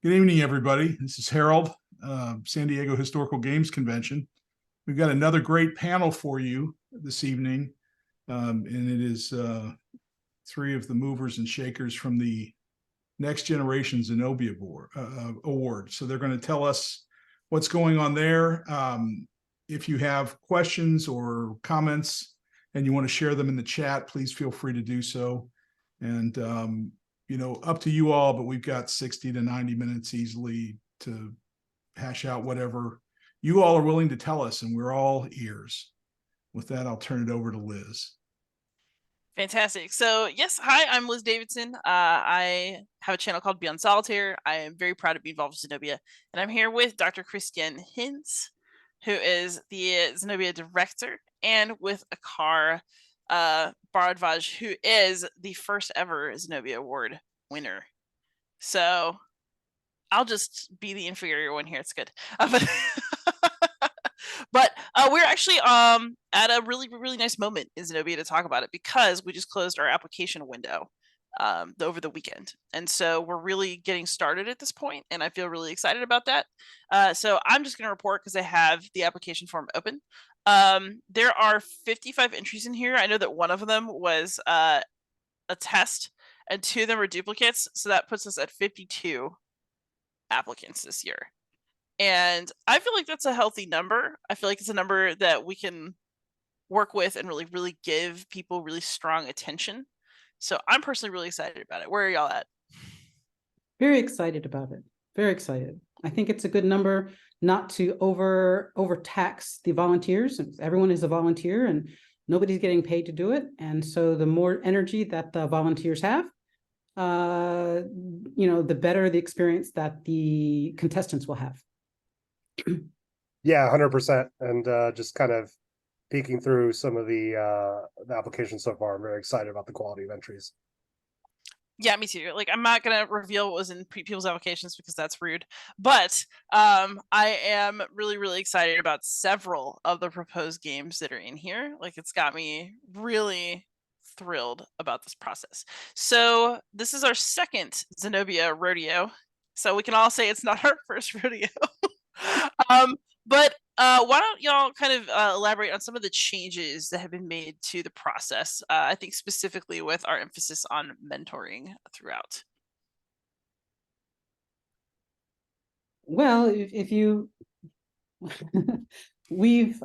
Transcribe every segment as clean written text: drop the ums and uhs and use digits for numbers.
Good evening, everybody. This is Harold, San Diego Historical Games Convention. We've got another great panel for you this evening, and it is three of the movers and shakers from the Next Generation Zenobia Award. So they're going to tell us what's going on there. If you have questions or comments and you want to share them in the chat, please feel free to do so. And up to you all, but we've got 60 to 90 minutes easily to hash out whatever you all are willing to tell us, and we're all ears. With that, I'll turn it over to Liz. Fantastic. So yes, hi, I'm Liz Davidson. I have a channel called Beyond Solitaire. I am very proud to be involved with Zenobia, and I'm here with Dr. Christienne Hinz, who is the Zenobia director, and with Akar Bharadvaj, who is the first ever Zenobia Award winner. So I'll just be the inferior one here. It's good. But we're actually at a really nice moment in Zenobia to talk about it, because we just closed our application window over the weekend, and so we're really getting started at this point, and I feel really excited about that. So I'm just going to report because I have the application form open. There are 55 entries in here. I know that one of them was a test, and 2 of them are duplicates, so that puts us at 52 applicants this year. And I feel like that's a healthy number. I feel like it's a number that we can work with and really give people really strong attention. So I'm personally really excited about it. Where are y'all at? Very excited about it. Very excited. I think it's a good number not to overtax the volunteers. Everyone is a volunteer and nobody's getting paid to do it. And so the more energy that the volunteers have, the better the experience that the contestants will have. Yeah, 100%. And just kind of peeking through some of the applications so far, I'm very excited about the quality of entries. Yeah, me too. Like, I'm not gonna reveal what was in people's applications because that's rude. But I am really excited about several of the proposed games that are in here. Like, it's got me really thrilled about this process. So this is our second Zenobia rodeo. So we can all say it's not our first rodeo. But why don't y'all kind of elaborate on some of the changes that have been made to the process? I think specifically with our emphasis on mentoring throughout. Well, if you, we've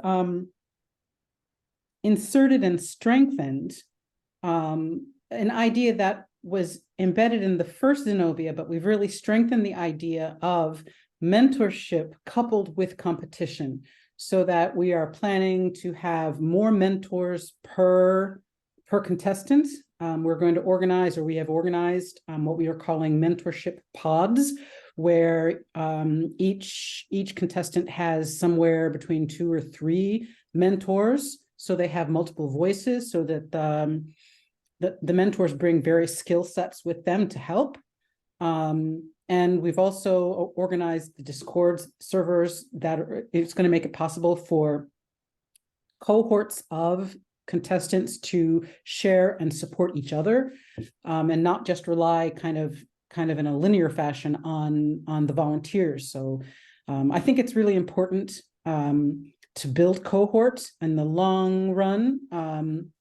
inserted and strengthened an idea that was embedded in the first Zenobia, but we've really strengthened the idea of mentorship coupled with competition, so that we are planning to have more mentors per contestant. We're going to organize, or we have organized, what we are calling mentorship pods, where each contestant has somewhere between 2 or 3 mentors, so they have multiple voices, so that the mentors bring various skill sets with them to help. And we've also organized the Discord servers it's going to make it possible for cohorts of contestants to share and support each other, and not just rely kind of in a linear fashion on the volunteers. So I think it's really important to build cohorts in the long run.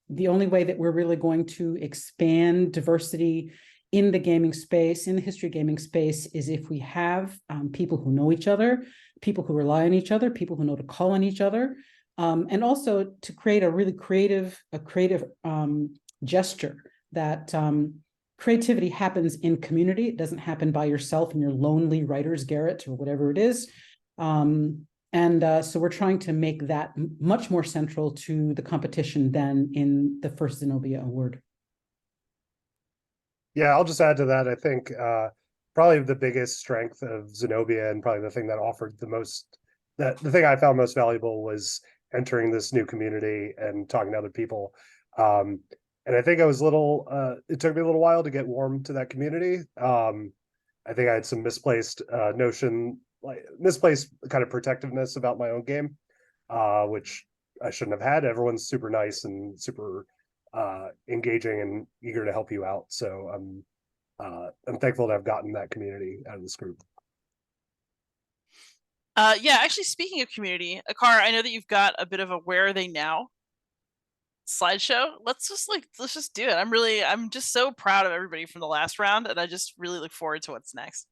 The only way that we're really going to expand diversity in the gaming space, in the history gaming space, is if we have people who know each other, people who rely on each other, people who know to call on each other, and also to create a really creative gesture that creativity happens in community. It doesn't happen by yourself in your lonely writer's garret or whatever it is. So we're trying to make that much more central to the competition than in the first Zenobia Award. Yeah, I'll just add to that. I think probably the biggest strength of Zenobia, and probably the thing that offered the most, the thing I found most valuable, was entering this new community and talking to other people. And I think I was it took me a little while to get warm to that community. I think I had some misplaced misplaced kind of protectiveness about my own game, which I shouldn't have had. Everyone's super nice and super engaging and eager to help you out. So I'm thankful to have gotten that community out of this group. Yeah, actually, speaking of community, Akar, I know that you've got a bit of a "Where Are They Now" slideshow. Let's just do it. I'm just so proud of everybody from the last round, and I just really look forward to what's next.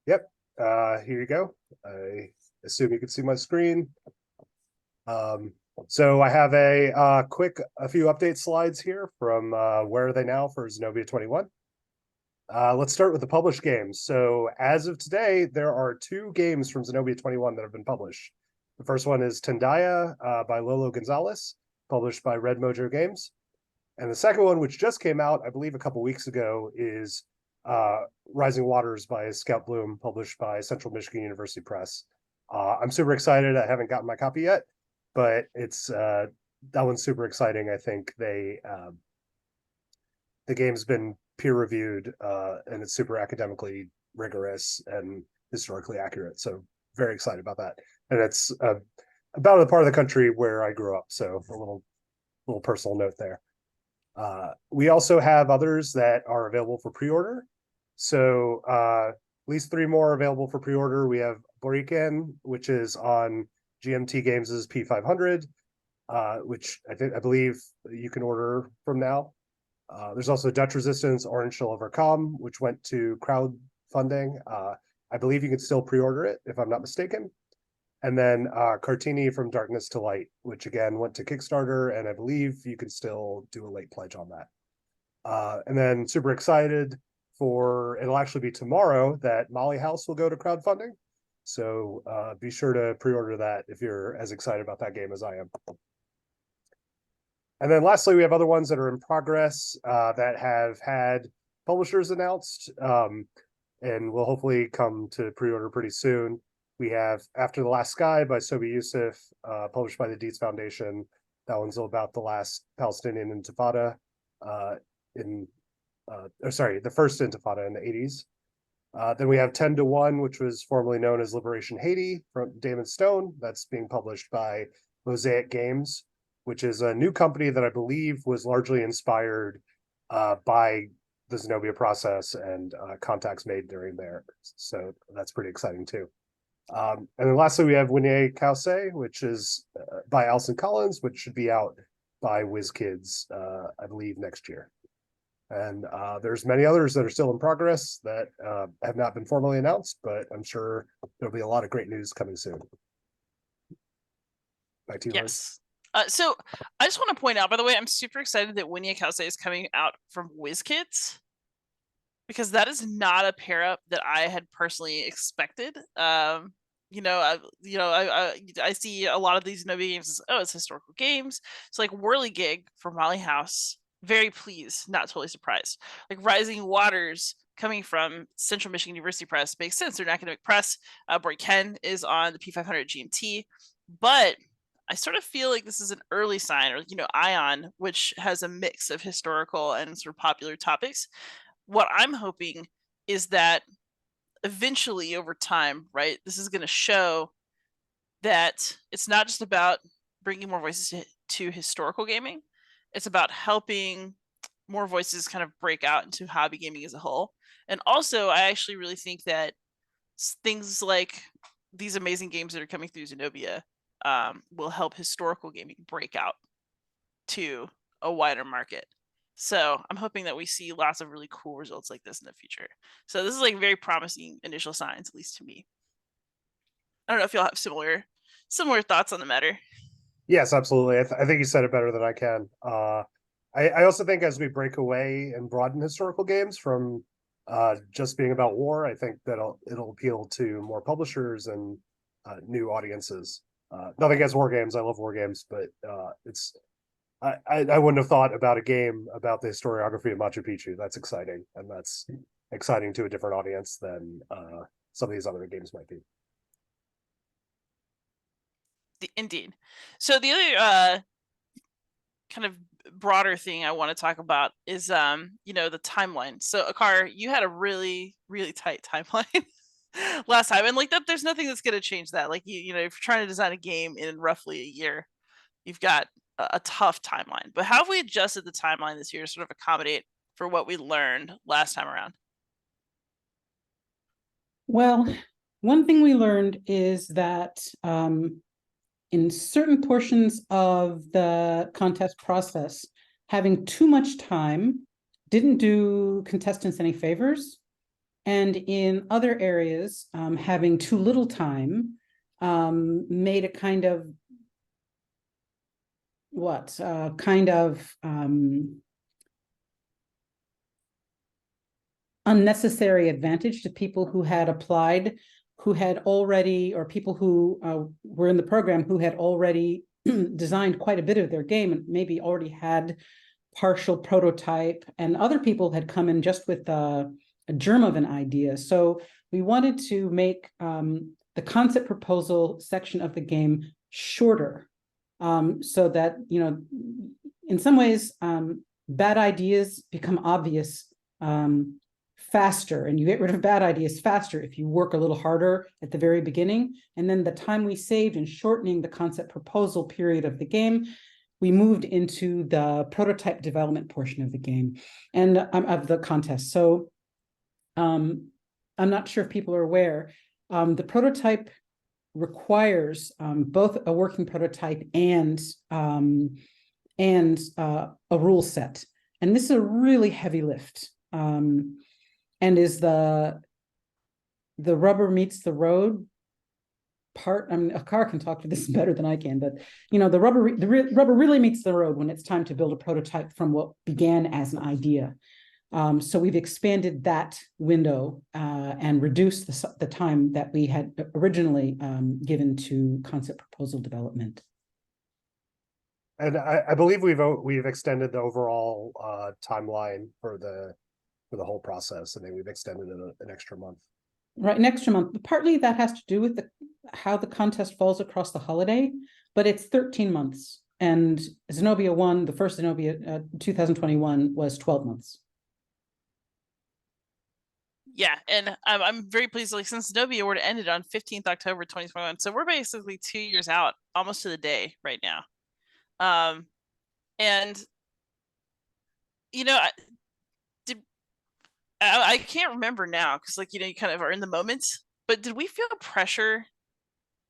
Yep. Here you go. I assume you can see my screen. So I have a few update slides here from Where Are They Now for Zenobia 21. Let's start with the published games. So as of today, there are 2 games from Zenobia 21 that have been published. The first one is Tendaya by Lolo Gonzalez, published by Red Mojo Games. And the second one, which just came out, I believe a couple weeks ago, is Rising Waters by Scout Bloom, published by Central Michigan University Press. I'm super excited. I haven't gotten my copy yet, but it's that one's super exciting. I think the game's been peer reviewed and it's super academically rigorous and historically accurate. So very excited about that. And it's about the part of the country where I grew up. So a little personal note there. We also have others that are available for pre-order. So at least 3 more available for pre-order. We have Boriken, which is on GMT Games' P500, which I believe you can order from now. There's also Dutch Resistance, Orange Shall Overcome, which went to crowdfunding. I believe you can still pre-order it, if I'm not mistaken. And then Cartini From Darkness to Light, which again went to Kickstarter, and I believe you can still do a late pledge on that. And then super excited it'll actually be tomorrow that Molly House will go to crowdfunding. So be sure to pre-order that if you're as excited about that game as I am. And then lastly, we have other ones that are in progress that have had publishers announced and will hopefully come to pre-order pretty soon. We have After the Last Sky by Sobi Yusuf, published by the Dietz Foundation. That one's about the last Palestinian Intifada the first Intifada in the 80s. Then we have 10 to 1, which was formerly known as Liberation Haiti from Damon Stone. That's being published by Mosaic Games, which is a new company that I believe was largely inspired by the Zenobia process and contacts made during there. So that's pretty exciting too. And then lastly, we have Winnie Kause, which is by Alison Collins, which should be out by WizKids, I believe, next year. And there's many others that are still in progress that have not been formally announced, but I'm sure there'll be a lot of great news coming soon. Back to you, Yes. So I just want to point out, by the way, I'm super excited that Winnie Kause is coming out from WizKids, because that is not a pair up that I had personally expected. I see a lot of these Zenobia games as, it's historical games. So like Whirligig from Molly House, very pleased, not totally surprised. Like Rising Waters coming from Central Michigan University Press makes sense. They're an academic press. Boriken is on the P500 GMT, but I sort of feel like this is an early sign, or Ion, which has a mix of historical and sort of popular topics. What I'm hoping is that eventually over time, right, this is going to show that it's not just about bringing more voices to historical gaming. It's about helping more voices kind of break out into hobby gaming as a whole. And also, I actually really think that things like these amazing games that are coming through Zenobia will help historical gaming break out to a wider market. So I'm hoping that we see lots of really cool results like this in the future. So this is like very promising initial signs, at least to me. I don't know if you'll have similar thoughts on the matter. Yes, absolutely. I think you said it better than I can. I also think as we break away and broaden historical games from just being about war, I think that it'll appeal to more publishers and new audiences. Nothing against war games. I love war games, but I wouldn't have thought about a game about the historiography of Machu Picchu. That's exciting, and that's exciting to a different audience than some of these other games might be. Indeed. So the other kind of broader thing I want to talk about is the timeline. So Akar, you had a really, really tight timeline last time, and like that, there's nothing that's going to change that. Like if you're trying to design a game in roughly a year, you've got a tough timeline. But how have we adjusted the timeline this year to sort of accommodate for what we learned last time around? Well, One thing we learned is that in certain portions of the contest process, having too much time didn't do contestants any favors. And in other areas, having too little time made a kind of unnecessary advantage to people who had applied, who had already, or people who were in the program who had already designed quite a bit of their game and maybe already had partial prototype, and other people had come in just with a germ of an idea. So we wanted to make the concept proposal section of the game shorter, so that, you know, in some ways, bad ideas become obvious faster, and you get rid of bad ideas faster if you work a little harder at the very beginning. And then the time we saved in shortening the concept proposal period of the game, we moved into the prototype development portion of the game and of the contest. So I'm not sure if people are aware, the prototype requires both a working prototype and a rule set. And this is a really heavy lift. And is the rubber meets the road part. I mean, Akar can talk to this better than I can, but you know, the rubber really meets the road when it's time to build a prototype from what began as an idea. So we've expanded that window and reduced the time that we had originally given to concept proposal development. And I believe we've extended the overall timeline for the whole process. I think we've extended it an extra month. Right, an extra month. Partly that has to do with how the contest falls across the holiday, but it's 13 months. And Zenobia won, the first Zenobia 2021 was 12 months. Yeah, and I'm very pleased. Like, since Zenobia Award ended on 15th October 2021, so we're basically 2 years out, almost to the day right now. And you know, I can't remember now because, like, you know, you kind of are in the moment. But did we feel pressure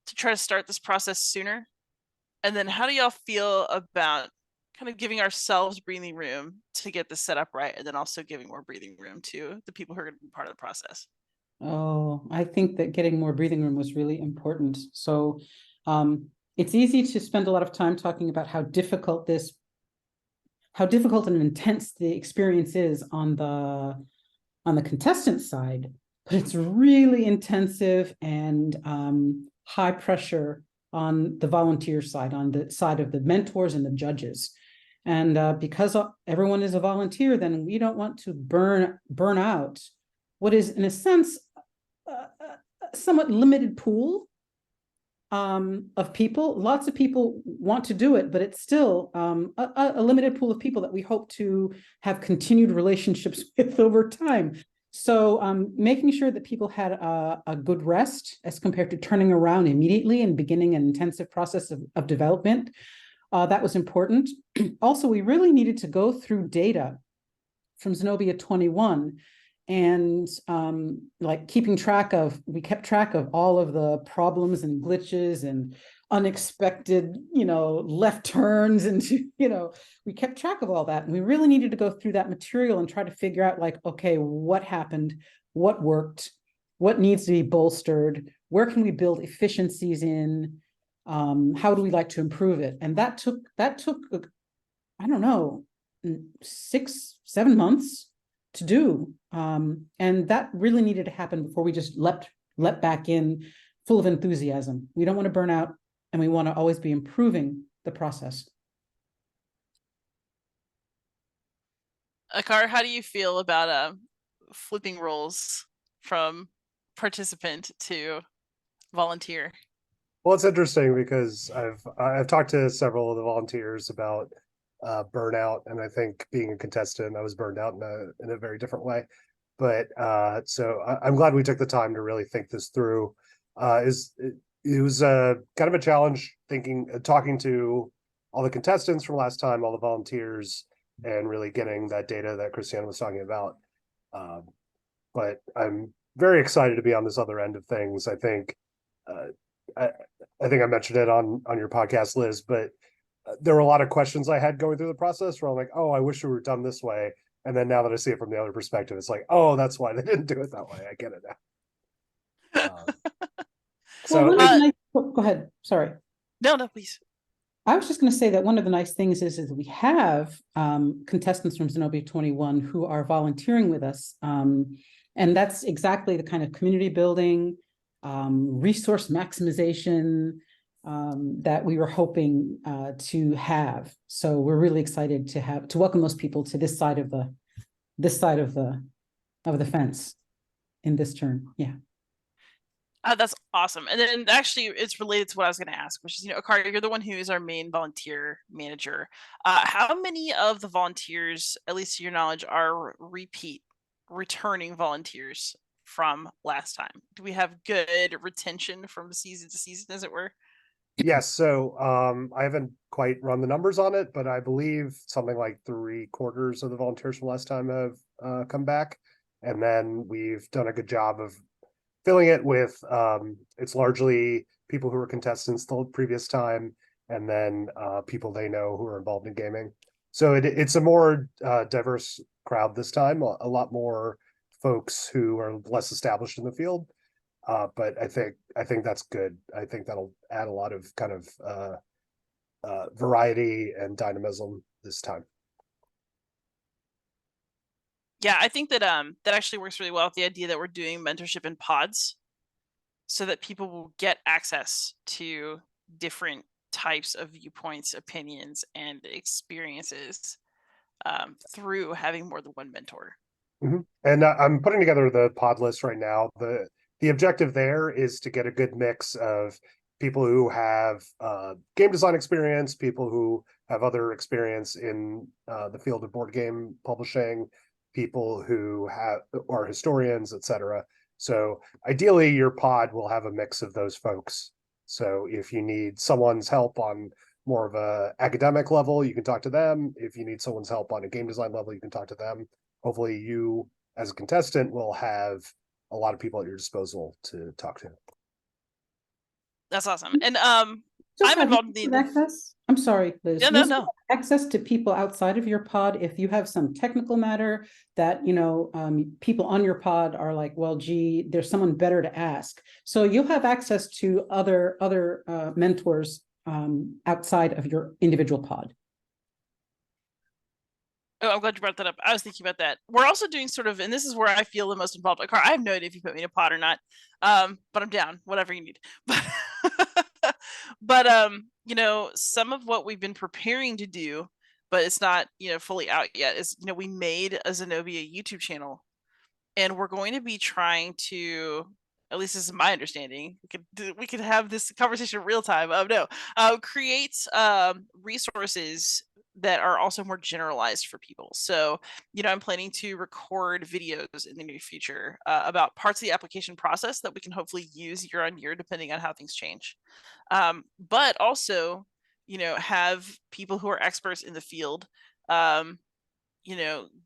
to try to start this process sooner? And then, how do y'all feel about kind of giving ourselves breathing room to get this set up right, and then also giving more breathing room to the people who are going to be part of the process? Oh, I think that getting more breathing room was really important. So it's easy to spend a lot of time talking about how difficult and intense the experience is on the contestant side, but it's really intensive and high pressure on the volunteer side, on the side of the mentors and the judges. And because everyone is a volunteer, then we don't want to burn out what is, in a sense, a somewhat limited pool of people. Lots of people want to do it, but it's still a limited pool of people that we hope to have continued relationships with over time. So making sure that people had a good rest as compared to turning around immediately and beginning an intensive process of development, that was important. Also, we really needed to go through data from Zenobia 21 and like we kept track of all of the problems and glitches and unexpected, you know, left turns, and, you know, we kept track of all that. And we really needed to go through that material and try to figure out, like, okay, what happened, what worked, what needs to be bolstered, where can we build efficiencies in, how do we like to improve it? And that took I don't know, 6-7 months to do. And that really needed to happen before we just leapt back in full of enthusiasm. We don't want to burn out, and we want to always be improving the process. Akar, how do you feel about flipping roles from participant to volunteer? Well, it's interesting because I've talked to several of the volunteers about burnout, and I think being a contestant, I was burned out in a very different way. But so I'm glad we took the time to really think this through. It was kind of a challenge talking to all the contestants from last time, all the volunteers, and really getting that data that Christienne was talking about. But I'm very excited to be on this other end of things. I think, I think I mentioned it on your podcast, Liz, but there were a lot of questions I had going through the process where I'm like, oh, I wish it were done this way. And then now that I see it from the other perspective, it's like, oh, that's why they didn't do it that way. I get it now. Well, So one of the nice, go ahead. Sorry. No, please. I was just going to say that one of the nice things is we have contestants from Zenobia 21 who are volunteering with us. And that's exactly the kind of community building, resource maximization that we were hoping to have. So we're really excited to welcome those people to this side of the fence in this term. Yeah. That's awesome. And then actually it's related to what I was going to ask, which is, Akar, you're the one who is our main volunteer manager. How many of the volunteers, at least to your knowledge, are returning volunteers from last time? Do we have good retention from season to season, as it were? yes, so I haven't quite run the numbers on it, but I believe something like 3/4 of the volunteers from last time have come back. And then we've done a good job of filling it with it's largely people who were contestants the previous time, and then people they know who are involved in gaming. So it's a more diverse crowd this time, a lot more folks who are less established in the field. But I think that's good. I think that'll add a lot of kind of variety and dynamism this time. Yeah, I think that that actually works really well with the idea that we're doing mentorship in pods, so that people will get access to different types of viewpoints, opinions, and experiences through having more than one mentor. Mm-hmm. And I'm putting together the pod list right now. The objective there is to get a good mix of people who have game design experience, people who have other experience in the field of board game publishing, people who are historians, etc. So ideally, your pod will have a mix of those folks. So if you need someone's help on more of a academic level, you can talk to them. If you need someone's help on a game design level, you can talk to them. Hopefully you, as a contestant, will have a lot of people at your disposal to talk to. That's awesome. And I'm involved in the access. I'm sorry, Liz. Yeah, no. Access to people outside of your pod. If you have some technical matter that people on your pod are like, well, gee, there's someone better to ask. So you'll have access to other mentors outside of your individual pod. Oh, I'm glad you brought that up. I was thinking about that. We're also doing sort of, and this is where I feel the most involved. Akar, I have no idea if you put me in a pod or not, but I'm down. Whatever you need. But some of what we've been preparing to do, but it's not fully out yet, is we made a Zenobia YouTube channel, and we're going to be trying to, at least this is my understanding, we could have this conversation in real time. Create resources that are also more generalized for people. So, I'm planning to record videos in the near future about parts of the application process that we can hopefully use year on year, depending on how things change. But also, have people who are experts in the field,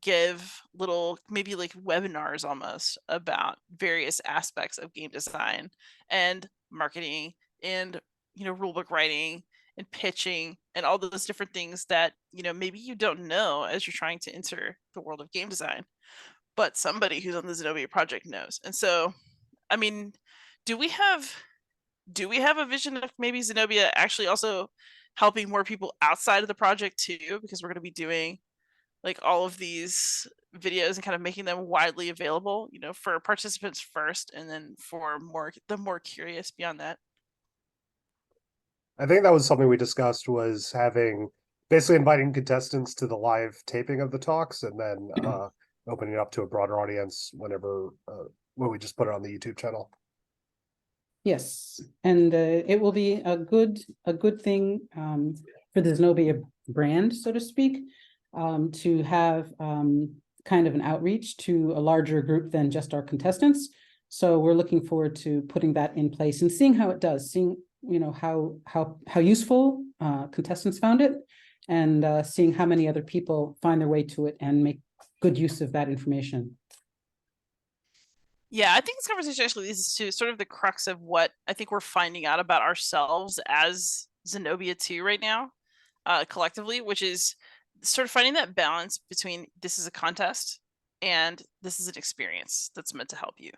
give little, maybe like webinars almost, about various aspects of game design and marketing and, rulebook writing and pitching and all those different things that, maybe you don't know as you're trying to enter the world of game design, but somebody who's on the Zenobia project knows. And so, I mean, do we have a vision of maybe Zenobia actually also helping more people outside of the project too? Because we're going to be doing like all of these videos and kind of making them widely available, for participants first, and then for the more curious beyond that. I think that was something we discussed, was basically inviting contestants to the live taping of the talks, and then opening it up to a broader audience when we just put it on the YouTube channel. Yes, and it will be a good thing for the Zenobia brand, so to speak, to have kind of an outreach to a larger group than just our contestants. So we're looking forward to putting that in place and seeing how it does, seeing how useful contestants found it, and seeing how many other people find their way to it and make good use of that information. Yeah, I think this conversation actually leads us to sort of the crux of what I think we're finding out about ourselves as Zenobia 2 right now, collectively, which is sort of finding that balance between this is a contest and this is an experience that's meant to help you.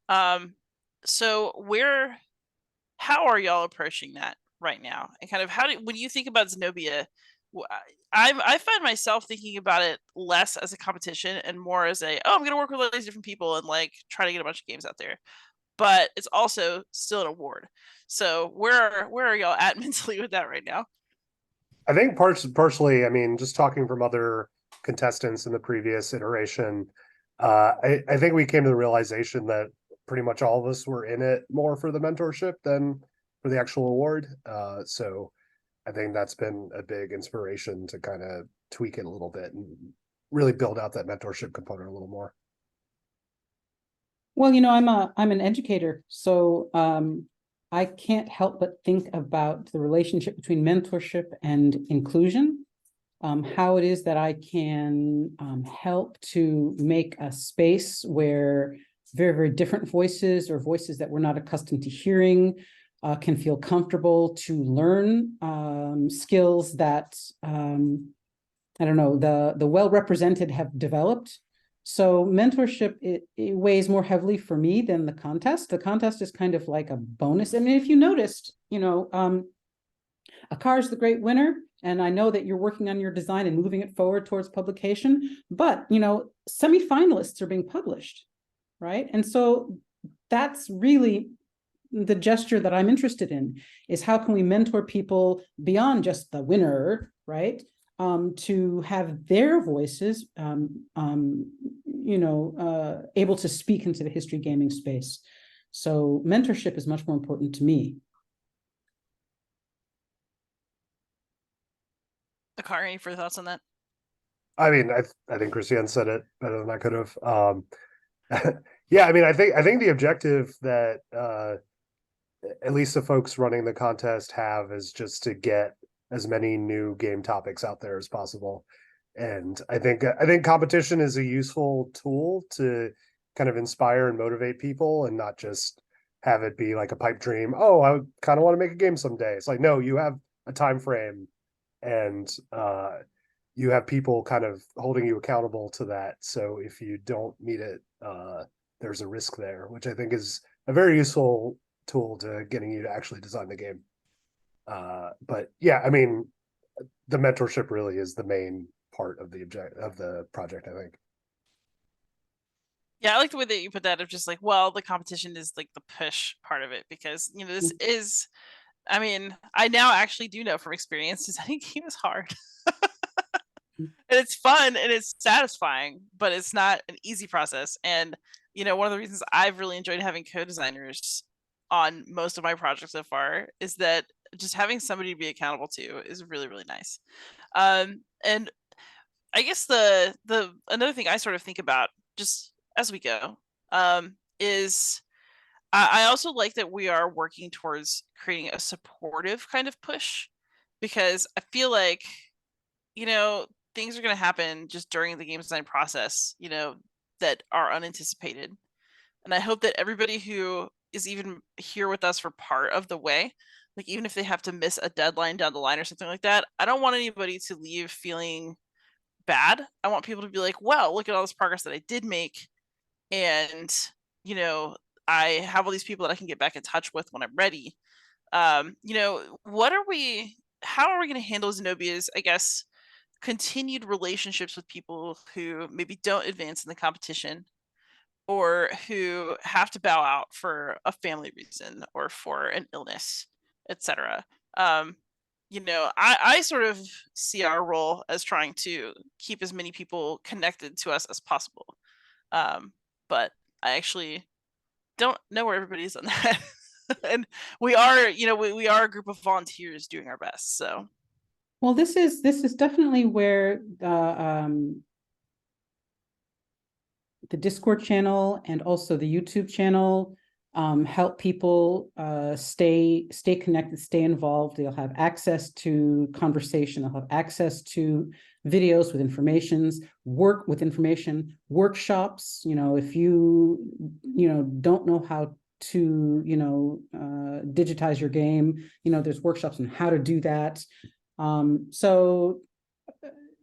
Um, so how are y'all approaching that right now? And kind of when you think about Zenobia, I find myself thinking about it less as a competition and more as I'm going to work with all these different people and like try to get a bunch of games out there. But it's also still an award. So where are y'all at mentally with that right now? I think partially, I mean, just talking from other contestants in the previous iteration, I think we came to the realization that pretty much all of us were in it more for the mentorship than for the actual award. So I think that's been a big inspiration to kind of tweak it a little bit and really build out that mentorship component a little more. Well, I'm an educator, so I can't help but think about the relationship between mentorship and inclusion, how it is that I can help to make a space where very, very different voices or voices that we're not accustomed to hearing can feel comfortable to learn skills that, I don't know, the well-represented have developed. So mentorship, it weighs more heavily for me than the contest. The contest is kind of like a bonus. I mean, if you noticed, Akar is the great winner, and I know that you're working on your design and moving it forward towards publication, but, semifinalists are being published, right? And so that's really the gesture that I'm interested in, is how can we mentor people beyond just the winner, right? To have their voices, able to speak into the history gaming space. So mentorship is much more important to me. Akar, any further thoughts on that? I mean, I think Christienne said it better than I could have. Yeah, I mean, I think the objective that at least the folks running the contest have is just to get as many new game topics out there as possible. And I think competition is a useful tool to kind of inspire and motivate people, and not just have it be like a pipe dream. Oh, I kind of want to make a game someday. It's like, no, you have a time frame, and you have people kind of holding you accountable to that. So if you don't meet it, there's a risk there, which I think is a very useful tool to getting you to actually design the game. But yeah, I mean, the mentorship really is the main part of the project, I think. Yeah, I like the way that you put that, of just like, well, the competition is like the push part of it, because this is, I mean, I now actually do know from experience, designing a game is hard. And it's fun and it's satisfying, but it's not an easy process. And one of the reasons I've really enjoyed having co-designers on most of my projects so far is that just having somebody to be accountable to is really, really nice. And I guess the another thing I sort of think about just as we go is I also like that we are working towards creating a supportive kind of push, because I feel like things are going to happen just during the game design process that are unanticipated, and I hope that everybody who is even here with us for part of the way, like even if they have to miss a deadline down the line or something like that, I don't want anybody to leave feeling bad. I want people to be like, wow, look at all this progress that I did make. And, I have all these people that I can get back in touch with when I'm ready. How are we going to handle Zenobia's, I guess, continued relationships with people who maybe don't advance in the competition, or who have to bow out for a family reason or for an illness, etc. I sort of see our role as trying to keep as many people connected to us as possible. But I actually don't know where everybody is on that. And we are, we are a group of volunteers doing our best. So, well, this is definitely where the Discord channel and also the YouTube channel help people stay connected, stay involved. They'll have access to conversation. They'll have access to videos with informations, work with information, workshops. If you don't know how to digitize your game, there's workshops on how to do that. So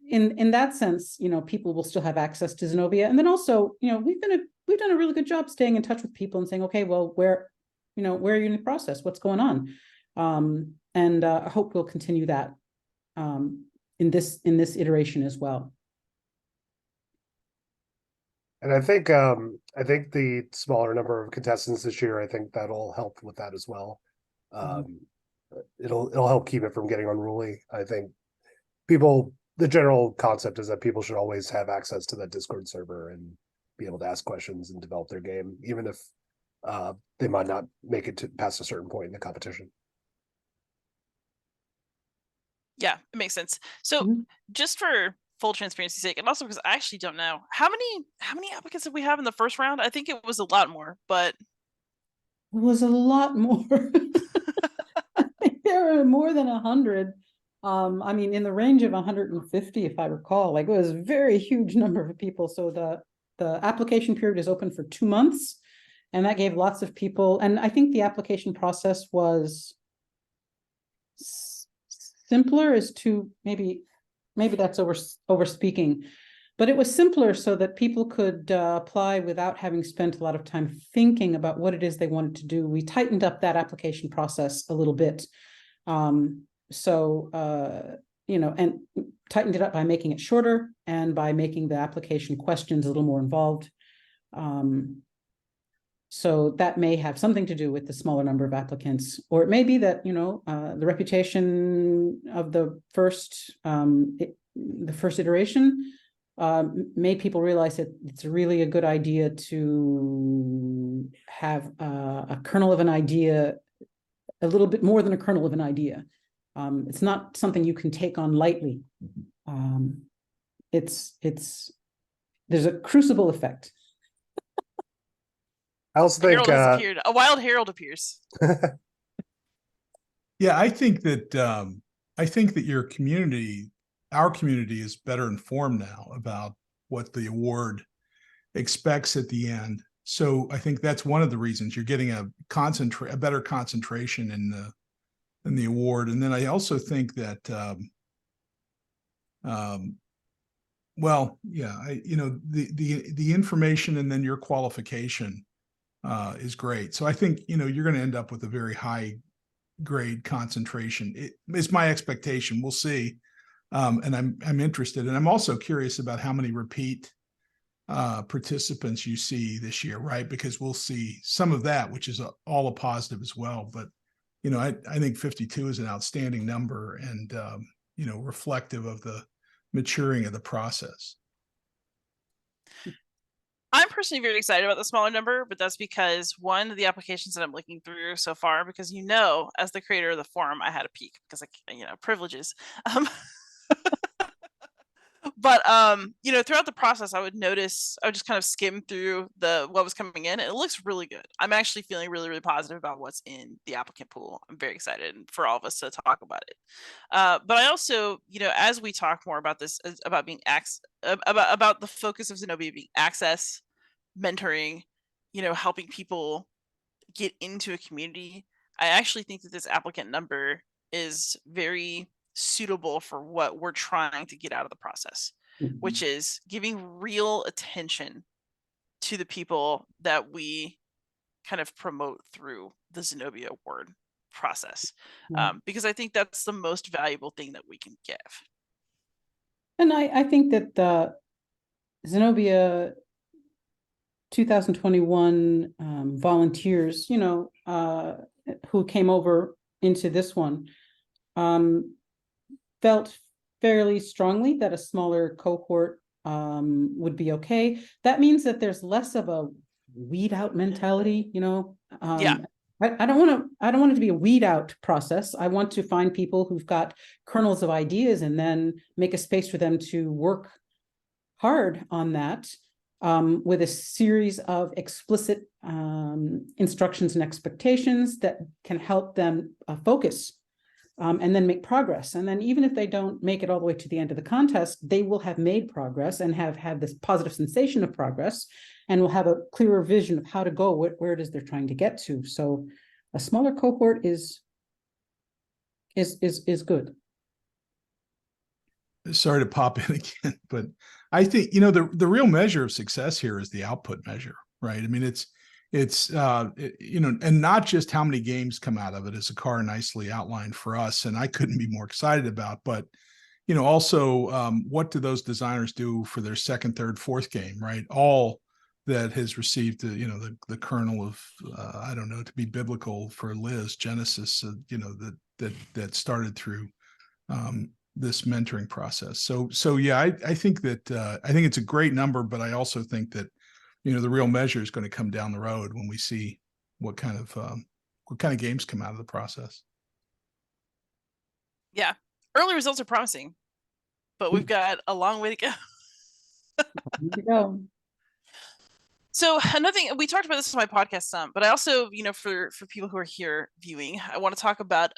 in that sense, people will still have access to Zenobia. And then also, we've done a really good job staying in touch with people and saying, okay, well, where are you in the process? What's going on? And I hope we'll continue that in this iteration as well. And I think the smaller number of contestants this year, I think that'll help with that as well. It'll help keep it from getting unruly. I think the general concept is that people should always have access to that Discord server and be able to ask questions and develop their game, even if they might not make it past a certain point in the competition. Yeah, it makes sense. So just for full transparency's sake, and also because I actually don't know how many applicants did we have in the first round? I think it was a lot more, but it was a lot more. I think there were more than 100. I mean, in the range of 150, if I recall. Like, it was a very huge number of people. So the application period is open for 2 months, and that gave lots of people. And I think the application process was simpler is to maybe that's over speaking, but it was simpler so that people could apply without having spent a lot of time thinking about what it is they wanted to do. We tightened up that application process a little bit. And tightened it up by making it shorter and by making the application questions a little more involved. So that may have something to do with the smaller number of applicants, or it may be that, the reputation of the first iteration made people realize that it's really a good idea to have a kernel of an idea, a little bit more than a kernel of an idea. It's not something you can take on lightly. There's a crucible effect. I also think a wild herald appears. Yeah, I think that our community is better informed now about what the award expects at the end. So I think that's one of the reasons you're getting a better concentration in the award. And then I also think that the information and then your qualification is great. So I think, you're going to end up with a very high grade concentration. It's my expectation. We'll see. And I'm interested. And I'm also curious about how many repeat participants you see this year, right? Because we'll see some of that, which is all a positive as well. But, I think 52 is an outstanding number and, reflective of the maturing of the process. I'm personally very excited about the smaller number, but that's because one of the applications that I'm looking through so far, because as the creator of the forum, I had a peek because privileges. But throughout the process, I would just kind of skim through what was coming in, and it looks really good. I'm actually feeling really, really positive about what's in the applicant pool. I'm very excited for all of us to talk about it. But I also, as we talk more about this, about being about the focus of Zenobia being access, mentoring, helping people get into a community, I actually think that this applicant number is very suitable for what we're trying to get out of the process, which is giving real attention to the people that we kind of promote through the Zenobia Award process. Because I think that's the most valuable thing that we can give. And I think that the Zenobia 2021 volunteers, who came over into this one, felt fairly strongly that a smaller cohort would be okay. That means that there's less of a weed out mentality, Yeah. I don't want it to be a weed out process. I want to find people who've got kernels of ideas and then make a space for them to work hard on that with a series of explicit instructions and expectations that can help them focus and then make progress. And then even if they don't make it all the way to the end of the contest, they will have made progress and have had this positive sensation of progress, and will have a clearer vision of how to go, where it is they're trying to get to. So a smaller cohort is good. Sorry to pop in again, but I think, you know, the real measure of success here is the output measure, right? I mean, it's you know, and not just how many games come out of it, as Akar nicely outlined for us, and I couldn't be more excited about, but, you know, also what do those designers do for their second, third, fourth game, right? All that has received, you know, the kernel of, I don't know, to be biblical for Liz, Genesis, you know, that started through this mentoring process. So yeah, I think that I think it's a great number, but I also think that, you know, the real measure is going to come down the road when we see what kind of games come out of the process. Yeah, early results are promising, but we've got a long way to go. Here we go. So another thing, we talked about this on my podcast some, but I also, you know, for people who are here viewing, I want to talk about,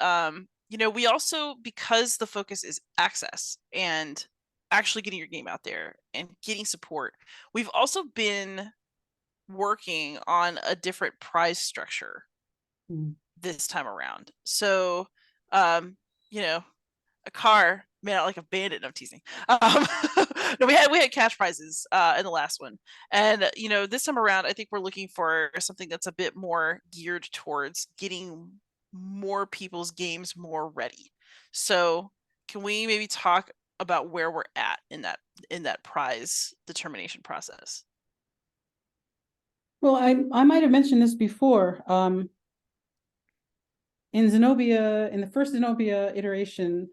you know, we also, because the focus is access and actually getting your game out there and getting support, we've also been working on a different prize structure this time around. So, you know, Akar made out like a bandit. No, I'm teasing. No, we had cash prizes in the last one, and you know, this time around, I think we're looking for something that's a bit more geared towards getting more people's games more ready. So, can we maybe talk about where we're at in that prize determination process? Well, I might have mentioned this before. In Zenobia, in the first Zenobia iteration,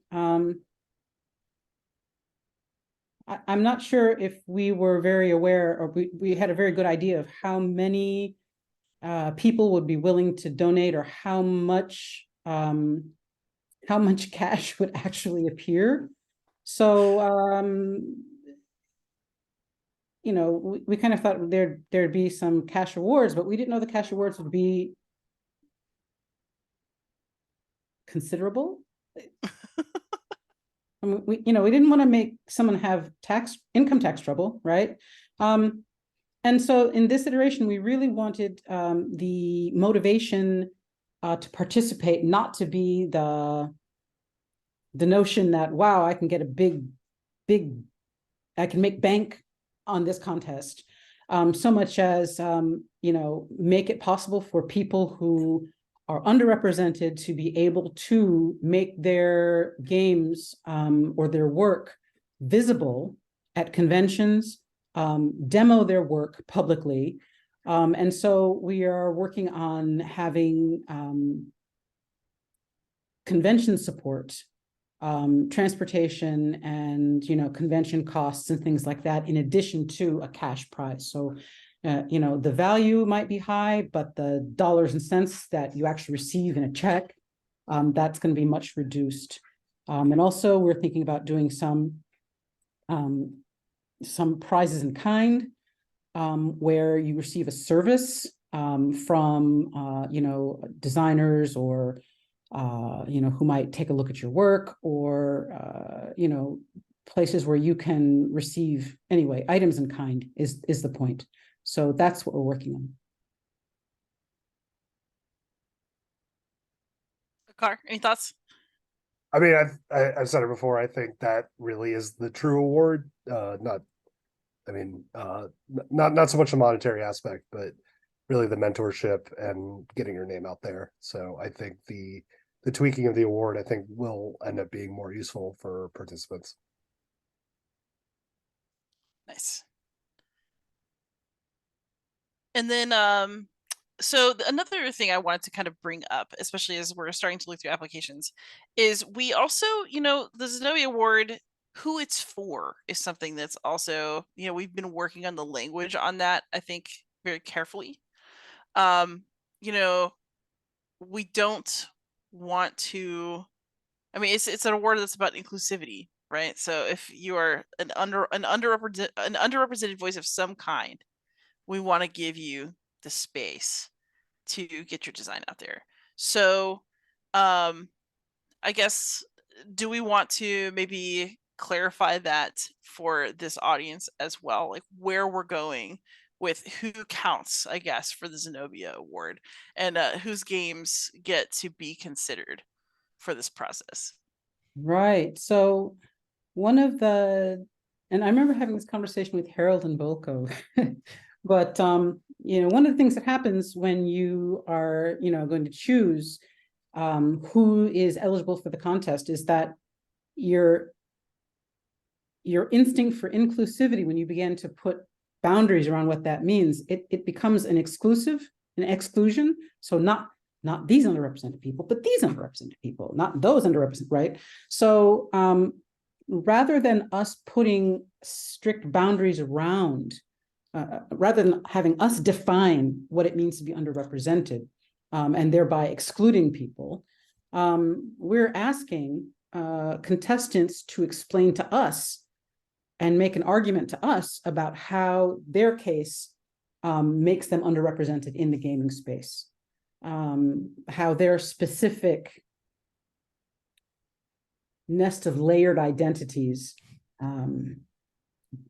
I'm not sure if we were very aware, or we had a very good idea of how many people would be willing to donate, or how much cash would actually appear. So you know, we kind of thought there'd be some cash awards, but we didn't know the cash awards would be considerable. I mean, we didn't want to make someone have income tax trouble, right? And so in this iteration, we really wanted the motivation to participate, not to be the notion that, wow, I can get a big, I can make bank on this contest, so much as, you know, make it possible for people who are underrepresented to be able to make their games or their work visible at conventions, demo their work publicly. And so we are working on having convention support, transportation, and, you know, convention costs and things like that, in addition to a cash prize. So you know, the value might be high, but the dollars and cents that you actually receive in a check, that's going to be much reduced. And also we're thinking about doing some prizes in kind, where you receive a service from, you know, designers, or, you know, who might take a look at your work, or, you know, places where you can receive, anyway, items in kind is the point. So that's what we're working on. Akar, any thoughts? I mean, I've said it before. I think that really is the true award. Not so much the monetary aspect, but really the mentorship and getting your name out there. So I think the tweaking of the award, I think, will end up being more useful for participants. Nice. And then, so another thing I wanted to kind of bring up, especially as we're starting to look through applications, is we also, you know, the Zenobia Award, who it's for is something that's also, you know, we've been working on the language on that, I think, very carefully. You know, we don't want to, I mean, it's an award that's about inclusivity, right? So if you are an underrepresented voice of some kind, we want to give you the space to get your design out there. So I guess, do we want to maybe clarify that for this audience as well, like where we're going with who counts, I guess, for the Zenobia Award, and whose games get to be considered for this process? Right. So one of the, and I remember having this conversation with Harold and Bolko, but one of the things that happens when you are, going to choose who is eligible for the contest is that your instinct for inclusivity, when you begin to put boundaries around what that means, it becomes an exclusion. So not these underrepresented people, but these underrepresented people, not those underrepresented, right? So rather than us putting strict boundaries around, rather than having us define what it means to be underrepresented, and thereby excluding people, we're asking contestants to explain to us and make an argument to us about how their case makes them underrepresented in the gaming space, how their specific nest of layered identities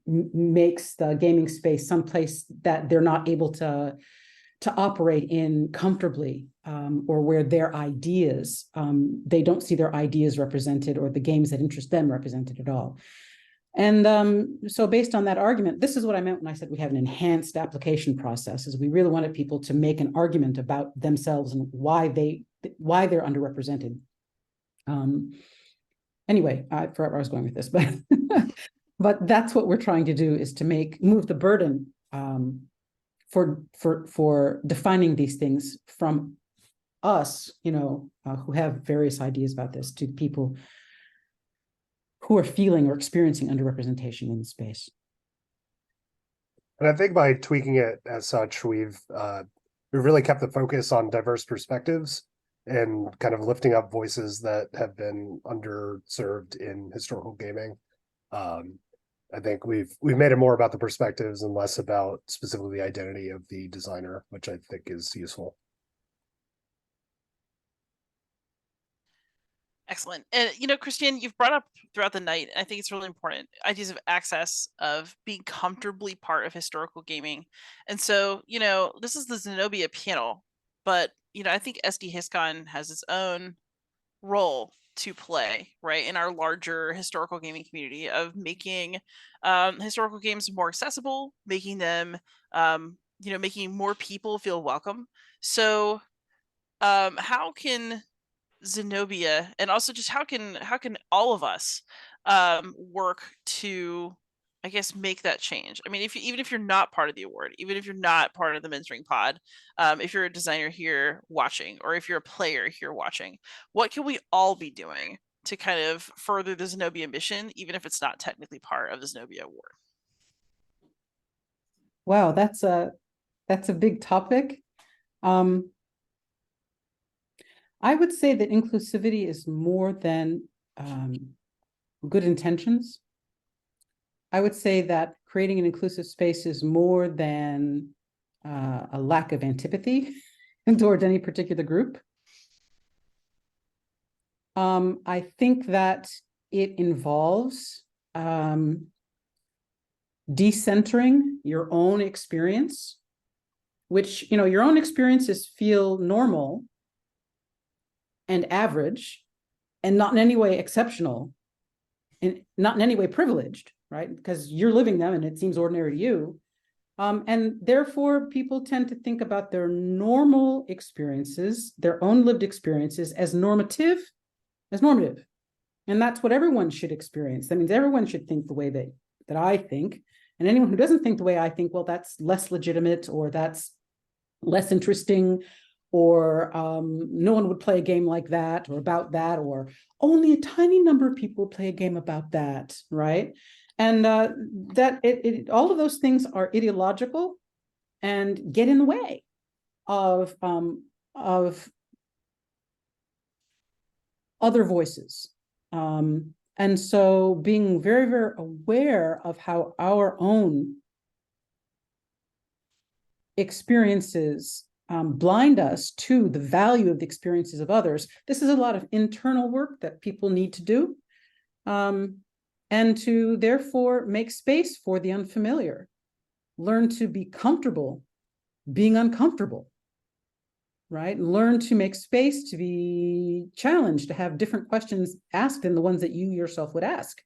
makes the gaming space someplace that they're not able to operate in comfortably, or where their ideas, they don't see their ideas represented or the games that interest them represented at all. And so based on that argument, this is what I meant when I said we have an enhanced application process, is we really wanted people to make an argument about themselves and why they're underrepresented. Anyway, I forgot where I was going with this, but but that's what we're trying to do, is to move the burden for defining these things from us, who have various ideas about this, to people who are feeling or experiencing underrepresentation in the space. And I think by tweaking it as such, we've really kept the focus on diverse perspectives and kind of lifting up voices that have been underserved in historical gaming. I think we've made it more about the perspectives and less about specifically the identity of the designer, which I think is useful. Excellent. And, Christienne, you've brought up throughout the night, I think it's really important, ideas of access, of being comfortably part of historical gaming. And so, this is the Zenobia panel, but, I think SD HistCon has its own role to play, right, in our larger historical gaming community, of making historical games more accessible, making them, making more people feel welcome. So how can Zenobia, and also just how can all of us work to, I guess, make that change? I mean, even if you're not part of the award, even if you're not part of the mentoring pod, if you're a designer here watching, or if you're a player here watching, what can we all be doing to kind of further the Zenobia mission, even if it's not technically part of the Zenobia Award? Wow, that's a big topic. I would say that inclusivity is more than good intentions. I would say that creating an inclusive space is more than a lack of antipathy toward any particular group. I think that it involves decentering your own experience, which, your own experiences feel normal and average, and not in any way exceptional, and not in any way privileged, right? Because you're living them and it seems ordinary to you. And therefore, people tend to think about their normal experiences, their own lived experiences, as normative. And that's what everyone should experience. That means everyone should think the way that I think. And anyone who doesn't think the way I think, well, that's less legitimate, or that's less interesting, or no one would play a game like that, or about that, or only a tiny number of people would play a game about that, right? And all of those things are ideological and get in the way of other voices. And so being very, very aware of how our own experiences blind us to the value of the experiences of others. This is a lot of internal work that people need to do, and to therefore make space for the unfamiliar. Learn to be comfortable being uncomfortable, right? Learn to make space to be challenged, to have different questions asked than the ones that you yourself would ask.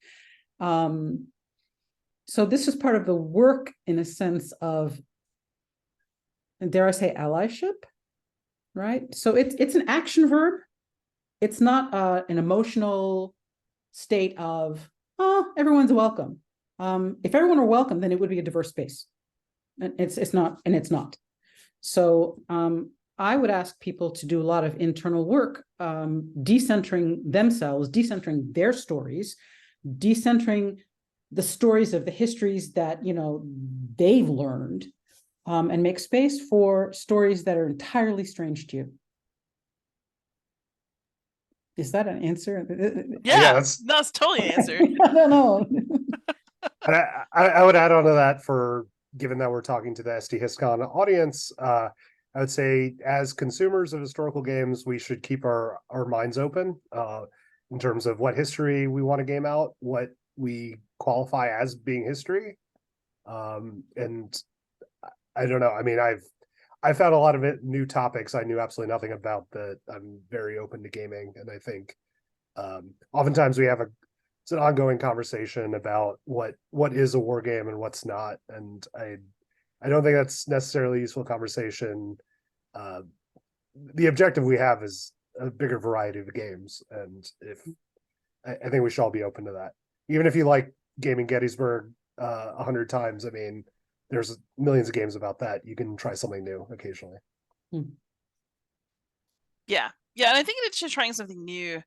So this is part of the work, in a sense of, dare I say, allyship, right? So it's an action verb. It's not an emotional state of, oh, everyone's welcome. If everyone were welcome, then it would be a diverse space. And it's not. So I would ask people to do a lot of internal work, decentering themselves, decentering their stories, decentering the stories of the histories that they've learned, and make space for stories that are entirely strange to you. Is that an answer? Yeah, that's totally an answer. I don't know. And I would add on to that, for given that we're talking to the SD HistCon audience, I would say as consumers of historical games, we should keep our minds open in terms of what history we want to game out, what we qualify as being history. And I don't know. I mean, I've found a lot of new topics I knew absolutely nothing about that I'm very open to gaming. And I think oftentimes it's an ongoing conversation about what is a war game and what's not. And I don't think that's necessarily a useful conversation. The objective we have is a bigger variety of games. And I think we should all be open to that. Even if you like gaming Gettysburg 100 times, I mean, there's millions of games about that. You can try something new occasionally. Yeah. And I think it's just trying something new.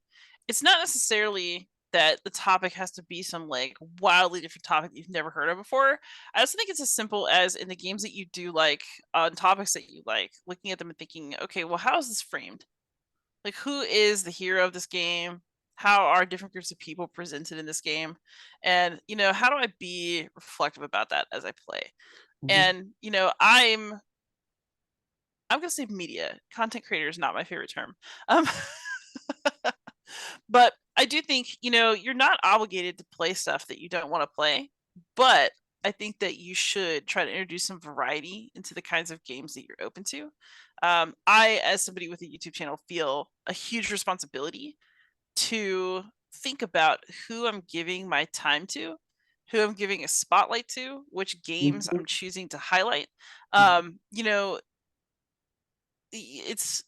It's not necessarily that the topic has to be some like wildly different topic that you've never heard of before. I also think it's as simple as, in the games that you do like, on topics that you like, looking at them and thinking, okay, well, how is this framed? Like, who is the hero of this game? How are different groups of people presented in this game? And, how do I be reflective about that as I play? And, I'm going to say media. Content creator is not my favorite term. But I do think, you're not obligated to play stuff that you don't want to play. But I think that you should try to introduce some variety into the kinds of games that you're open to. I, as somebody with a YouTube channel, feel a huge responsibility to think about who I'm giving my time to, who I'm giving a spotlight to, which games I'm choosing to highlight. It's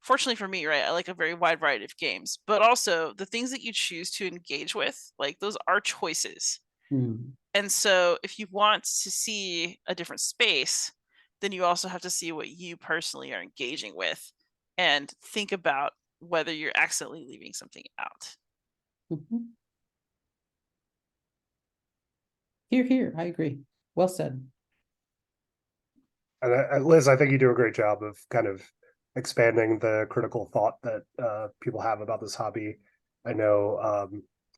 fortunately for me, right? I like a very wide variety of games, but also the things that you choose to engage with, like, those are choices. And so if you want to see a different space, then you also have to see what you personally are engaging with and think about whether you're accidentally leaving something out. Here, I agree. Well said. And Liz, I think you do a great job of kind of expanding the critical thought that people have about this hobby. I know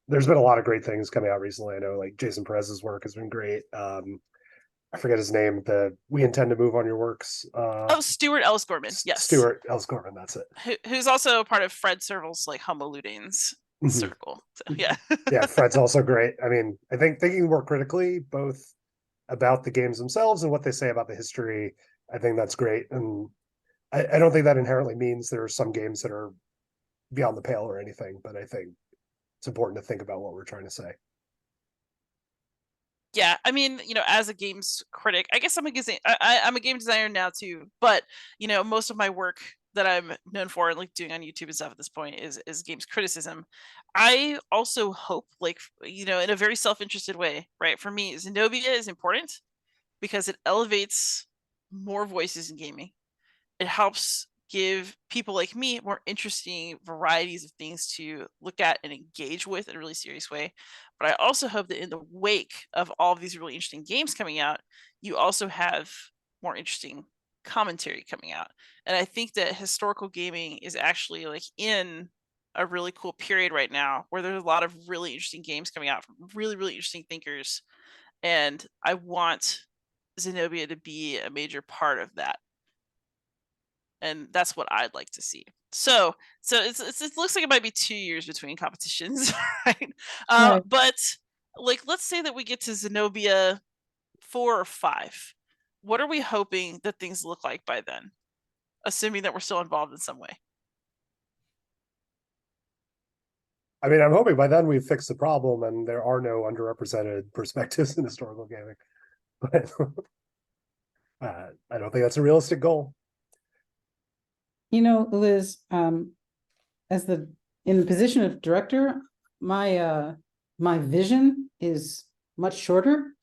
there's been a lot of great things coming out recently. I know, like, Jason Perez's work has been great. I forget his name. We intend to move on your works. Stuart Ellis Gorman. Yes, Stuart Ellis Gorman. That's it. Who's also part of Fred Serval's like Homo Ludens circle. So, yeah. Yeah, Fred's also great. I mean, I think thinking more critically, both about the games themselves and what they say about the history, I think that's great. And I don't think that inherently means there are some games that are beyond the pale or anything, but I think it's important to think about what we're trying to say. Yeah, I mean, as a games critic, I guess I'm a game designer now too, but most of my work that I'm known for and like doing on YouTube and stuff at this point is games criticism. I also hope, like, in a very self-interested way, right? For me, Zenobia is important because it elevates more voices in gaming. It helps give people like me more interesting varieties of things to look at and engage with in a really serious way. But I also hope that in the wake of all of these really interesting games coming out, you also have more interesting commentary coming out. And I think that historical gaming is actually like in a really cool period right now where there's a lot of really interesting games coming out from really, really interesting thinkers. And I want Zenobia to be a major part of that. And that's what I'd like to see. So it looks like it might be 2 years between competitions, right? Right. But like, let's say that we get to Zenobia 4 or 5. What are we hoping that things look like by then? Assuming that we're still involved in some way. I mean, I'm hoping by then we've fixed the problem and there are no underrepresented perspectives in historical gaming. But I don't think that's a realistic goal. You know, Liz, in the position of director, my vision is much shorter.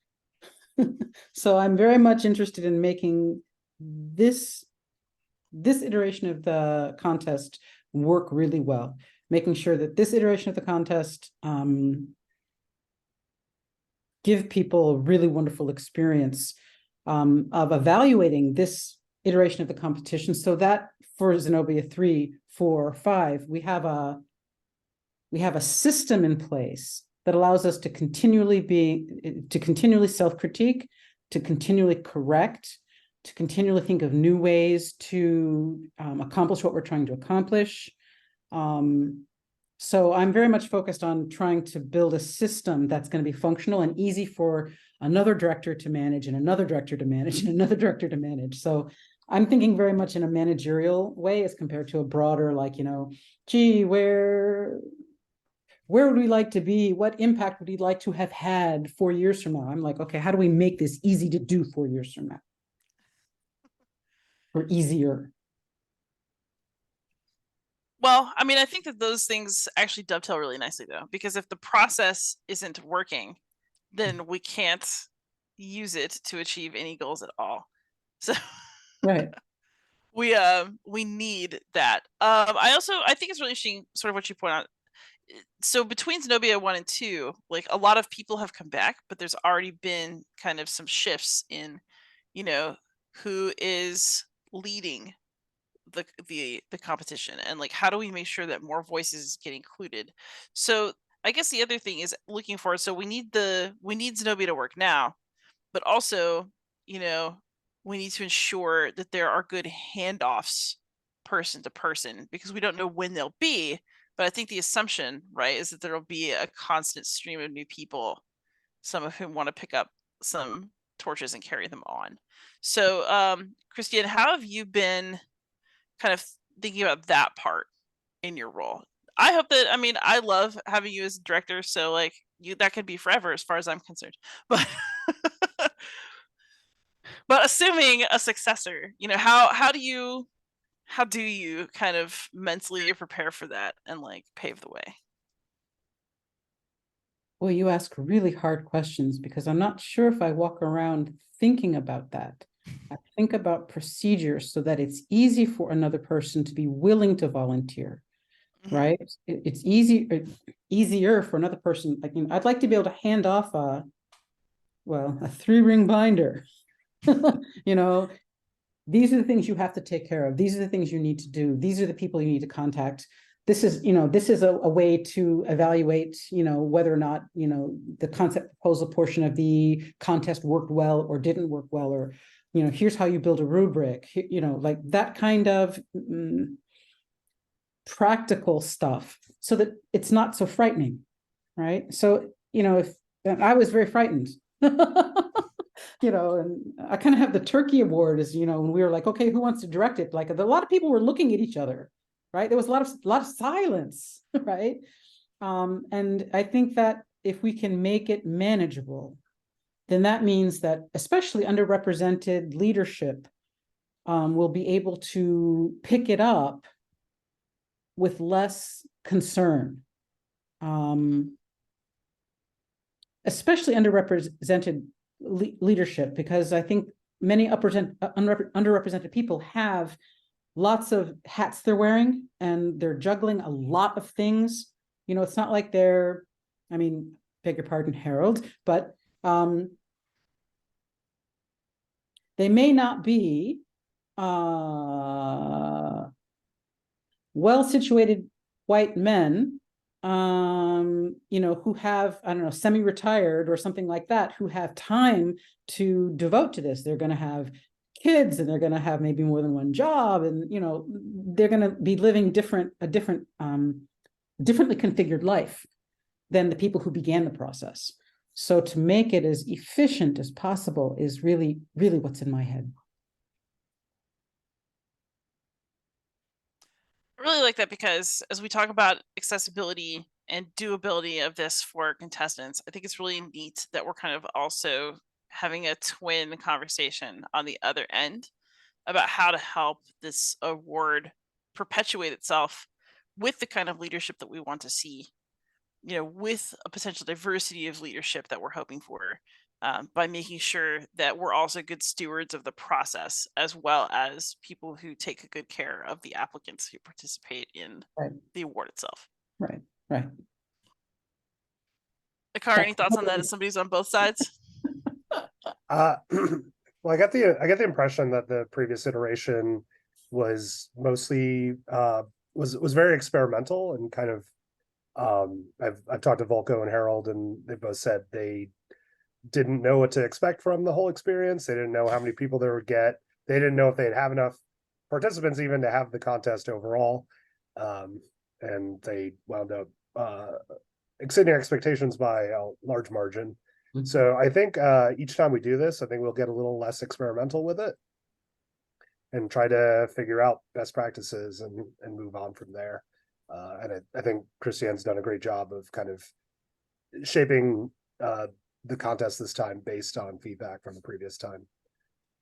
So I'm very much interested in making this iteration of the contest work really well, making sure that this iteration of the contest give people a really wonderful experience of evaluating this iteration of the competition, so that for Zenobia 3, 4, 5, we have a system in place that allows us to continually self-critique, to continually correct, to continually think of new ways to accomplish what we're trying to accomplish. So I'm very much focused on trying to build a system that's going to be functional and easy for another director to manage, and another director to manage, and another director to manage. So I'm thinking very much in a managerial way as compared to a broader, like, you know, gee, where would we like to be? What impact would we like to have had 4 years from now? I'm like, okay, how do we make this easy to do 4 years from now? Or easier? Well, I mean, I think that those things actually dovetail really nicely, though, because if the process isn't working, then we can't use it to achieve any goals at all. So Right. we need that. I think it's really interesting, sort of what you point out. So between Zenobia 1 and 2, like, a lot of people have come back, but there's already been kind of some shifts in, you know, who is leading the competition, and like, how do we make sure that more voices get included? So I guess the other thing is looking forward. So we need Zenobia to work now, but also, you know, we need to ensure that there are good handoffs person to person, because we don't know when they'll be. But I think the assumption, right, is that there'll be a constant stream of new people, some of whom want to pick up some torches and carry them on. So Christienne, how have you been kind of thinking about that part in your role? I hope that, I mean, I love having you as director, so like, that could be forever as far as I'm concerned. But but assuming a successor, you know, how do you kind of mentally prepare for that and like pave the way? Well, you ask really hard questions, because I'm not sure if I walk around thinking about that. I think about procedures so that it's easy for another person to be willing to volunteer, right? It's easier for another person. Like, you know, I'd like to be able to hand off a 3-ring binder. You know, these are the things you have to take care of. These are the things you need to do. These are the people you need to contact. This is a way to evaluate, you know, whether or not, you know, the concept proposal portion of the contest worked well or didn't work well, or, you know, here's how you build a rubric, you know, like that kind of practical stuff, so that it's not so frightening, right? So, you know, if I was very frightened, you know, and I kind of have the Turkey Award, as, you know, when we were like, okay, who wants to direct it? Like, a lot of people were looking at each other, right? There was a lot of silence, right? And I think that if we can make it manageable, then that means that especially underrepresented leadership will be able to pick it up with less concern, especially underrepresented leadership, because I think many underrepresented people have lots of hats they're wearing, and they're juggling a lot of things. You know, it's not like they're, I mean, beg your pardon, Harold, but they may not be well-situated white men, you know, who have, I don't know, semi-retired or something like that, who have time to devote to this. They're going to have kids, and they're going to have maybe more than one job, and they're going to be living differently configured life than the people who began the process. So to make it as efficient as possible is really, really what's in my head. I really like that, because as we talk about accessibility and doability of this for contestants, I think it's really neat that we're kind of also having a twin conversation on the other end about how to help this award perpetuate itself with the kind of leadership that we want to see, with a potential diversity of leadership that we're hoping for, by making sure that we're also good stewards of the process, as well as people who take good care of the applicants who participate in Right. the award itself. Right, right. Akar, any thoughts on that as somebody's on both sides? Well, I got the impression that the previous iteration was mostly was very experimental and kind of I've talked to Volko and Harold, and they both said they didn't know what to expect from the whole experience. They didn't know how many people they would get. They didn't know if they'd have enough participants even to have the contest overall. And they wound up exceeding expectations by a large margin. Mm-hmm. So I think each time we do this, I think we'll get a little less experimental with it and try to figure out best practices and move on from there. And I think Christienne's done a great job of kind of shaping the contest this time based on feedback from the previous time.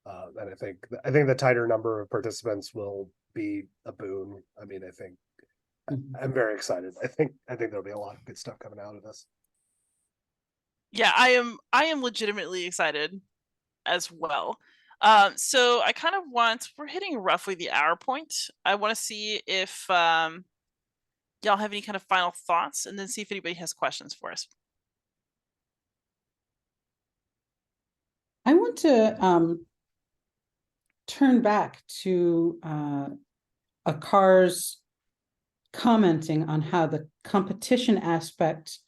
And I think the tighter number of participants will be a boon. I mean, I think I'm very excited. I think there'll be a lot of good stuff coming out of this. Yeah, I am legitimately excited as well. So I kind of we're hitting roughly the hour point. I want to see if y'all have any kind of final thoughts, and then see if anybody has questions for us. I want to turn back to Akar's commenting on how the competition aspect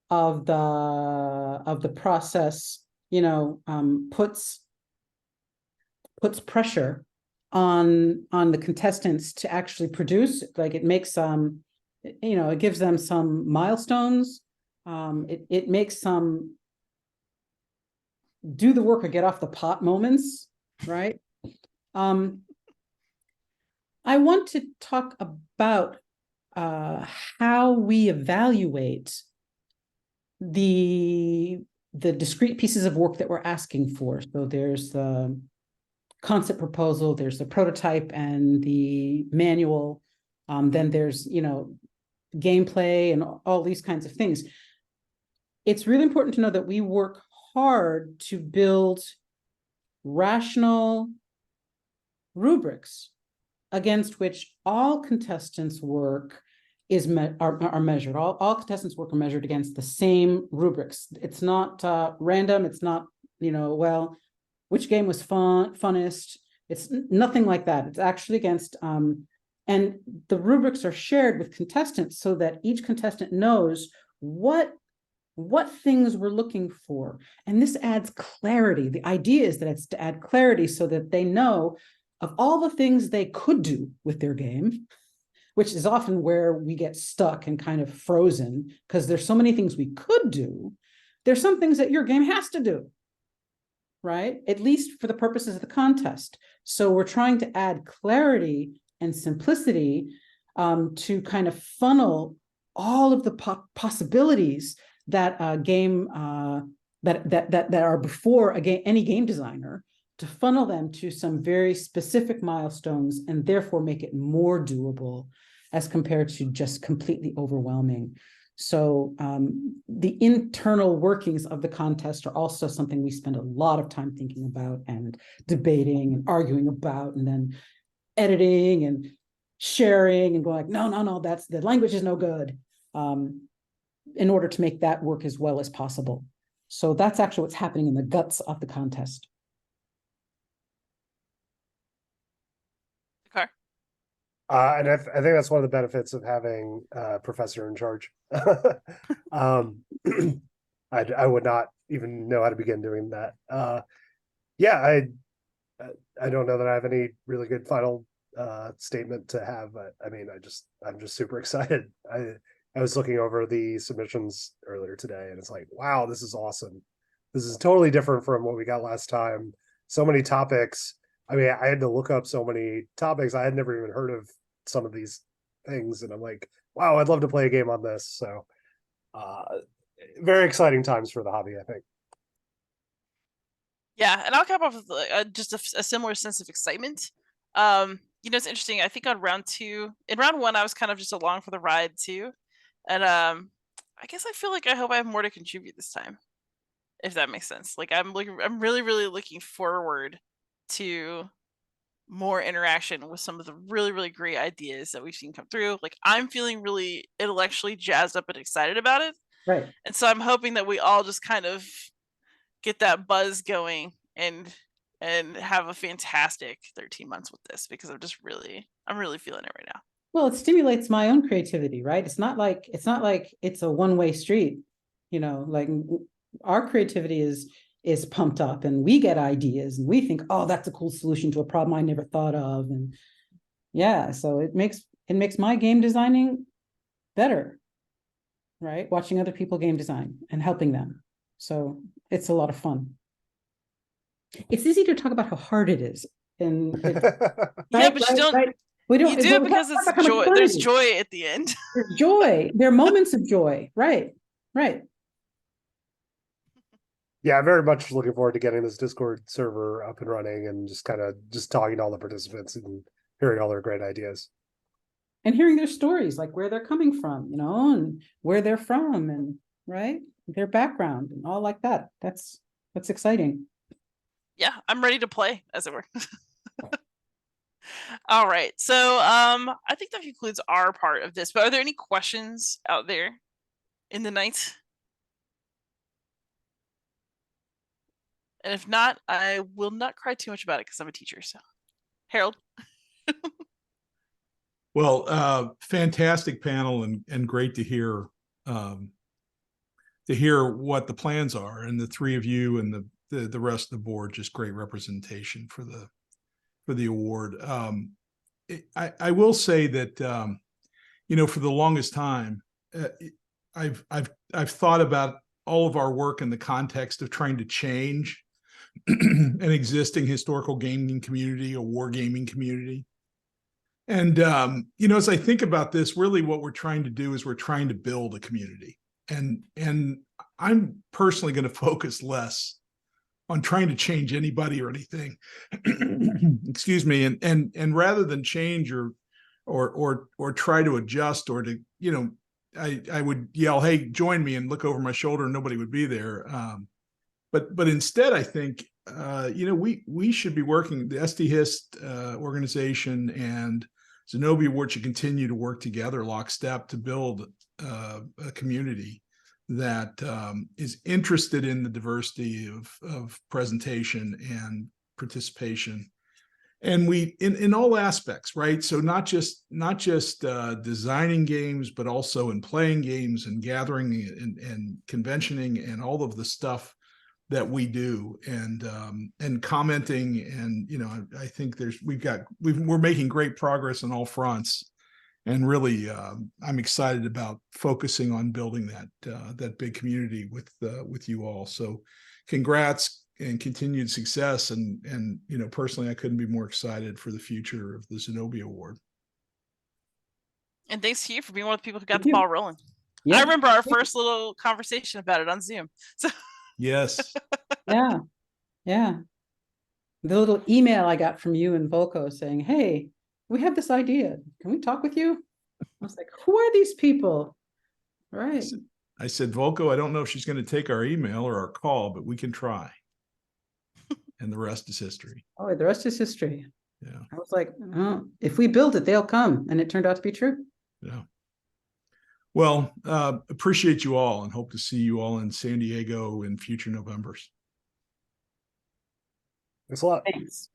of the process, puts pressure on the contestants to actually produce. Like, it makes it gives them some milestones. It makes some do the work or get off the pot moments, right? I want to talk about how we evaluate the discrete pieces of work that we're asking for. So there's the concept proposal, there's the prototype and the manual. Then there's, gameplay and all these kinds of things. It's really important to know that we work hard to build rational rubrics against which all contestants' work are measured. All contestants' work are measured against the same rubrics. It's not random. It's not, which game was funnest. It's nothing like that. It's actually against, and the rubrics are shared with contestants so that each contestant knows what things we're looking for. And this adds clarity. The idea is that it's to add clarity so that they know of all the things they could do with their game, which is often where we get stuck and kind of frozen, because there's so many things we could do. There's some things that your game has to do, right? At least for the purposes of the contest. So we're trying to add clarity and simplicity to kind of funnel all of the possibilities that a game that are before any game designer, to funnel them to some very specific milestones and therefore make it more doable as compared to just completely overwhelming. So the internal workings of the contest are also something we spend a lot of time thinking about and debating and arguing about, and then editing and sharing and going like, no, that's the language is no good, in order to make that work as well as possible. So that's actually what's happening in the guts of the contest. Okay. And I think that's one of the benefits of having a professor in charge. I would not even know how to begin doing that. I don't know that I have any really good final statement to have, but I mean, I'm just super excited. I was looking over the submissions earlier today, and it's like, wow, this is awesome. This is totally different from what we got last time. So many topics. I mean, I had to look up so many topics. I had never even heard of some of these things, and I'm like, wow, I'd love to play a game on this. So, very exciting times for the hobby, I think. Yeah, and I'll cap off with just a similar sense of excitement. It's interesting. I think on round 2, in round 1, I was kind of just along for the ride too, and I guess I feel like I hope I have more to contribute this time, if that makes sense. Like I'm really, really looking forward to more interaction with some of the really, really great ideas that we've seen come through. Like I'm feeling really intellectually jazzed up and excited about it, Right. and so I'm hoping that we all just kind of get that buzz going and have a fantastic 13 months with this, because I'm really feeling it right now. Well, it stimulates my own creativity, right? It's not like it's a one-way street, like our creativity is pumped up and we get ideas and we think, oh, that's a cool solution to a problem I never thought of. And yeah, so it makes my game designing better, right? Watching other people game design and helping them. So it's a lot of fun. It's easy to talk about how hard it is. And Yeah, but you don't. Right. We don't. You do it because it's it's joy. There's joy at the end. There's joy. There are moments of joy. Right. Yeah, I'm very much looking forward to getting this Discord server up and running and just talking to all the participants and hearing all their great ideas. And hearing their stories, like where they're coming from, and where they're from, and right, their background and all like that. That's exciting. Yeah, I'm ready to play, as it were. All right. So I think that concludes our part of this, but are there any questions out there in the night? And if not, I will not cry too much about it because I'm a teacher. So, Harold. Well, fantastic panel and great to hear what the plans are, and the three of you and the rest of the board, just great representation for the award. I will say that for the longest time, I've thought about all of our work in the context of trying to change an existing historical gaming community, a wargaming community. And as I think about this, really what we're trying to do is we're trying to build a community. And I'm personally going to focus less on trying to change anybody or anything. Excuse me. And rather than change or try to adjust or to, I would yell, hey, join me, and look over my shoulder and nobody would be there. But instead, I think, we should be working, the Hist organization and Zenobia Award should continue to work together lockstep to build a community that is interested in the diversity of presentation and participation. And we, in all aspects, right? So not just designing games, but also in playing games and gathering and conventioning and all of the stuff that we do, and commenting, and I think we're making great progress on all fronts, and really I'm excited about focusing on building that big community with you all. So congrats and continued success, and personally I couldn't be more excited for the future of the Zenobia Award. And thanks to you for being one of the people who got the ball rolling. Yeah. I remember our first little conversation about it on Zoom. So yes. Yeah. The little email I got from you and Volko saying, hey, we have this idea. Can we talk with you? I was like, who are these people? Right. I said, Volko, I don't know if she's going to take our email or our call, but we can try. And the rest is history. Oh, the rest is history. Yeah. I was like, oh, if we build it, they'll come. And it turned out to be true. Yeah. Well, appreciate you all and hope to see you all in San Diego in future Novembers. Thanks a lot. Thanks.